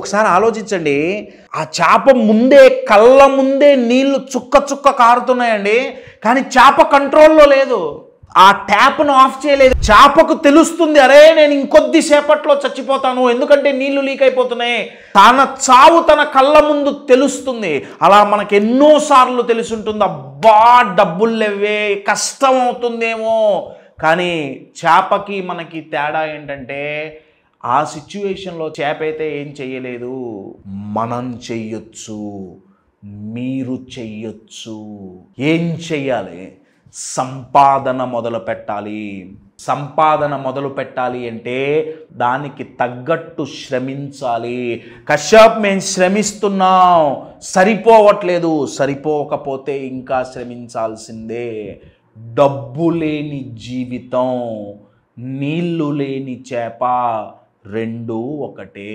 ఒకసారి ఆలోచించండి, ఆ చేప ముందే కళ్ళ ముందే నీళ్లు చుక్క చుక్క కారుతున్నాయండి, కానీ చేప కంట్రోల్లో లేదు. ఆ ట్యాప్ను ఆఫ్ చేయలేదు. చేపకు తెలుస్తుంది, అరే నేను ఇంకొద్ది సేపట్లో చచ్చిపోతాను, ఎందుకంటే నీళ్లు లీక్ అయిపోతున్నాయి. తన చావు తన కళ్ళ ముందు తెలుస్తుంది. అలా మనకు ఎన్నోసార్లు తెలుసుంటుంది, అబ్బా డబ్బులు లేవే, కష్టం అవుతుందేమో. కానీ చేపకి మనకి తేడా ఏంటంటే, ఆ సిచ్యువేషన్లో చేప అయితే ఏం చెయ్యలేదు. మనం చెయ్యొచ్చు, మీరు చెయ్యొచ్చు. ఏం చెయ్యాలి? సంపాదన మొదలు పెట్టాలి. సంపాదన మొదలు పెట్టాలి అంటే దానికి తగ్గట్టు శ్రమించాలి. కశ్యప్, మేము శ్రమిస్తున్నాం, సరిపోవట్లేదు. సరిపోకపోతే ఇంకా శ్రమించాల్సిందే. డబ్బు లేని జీవితం, నీళ్లు లేని చేప, రెండూ ఒకటే.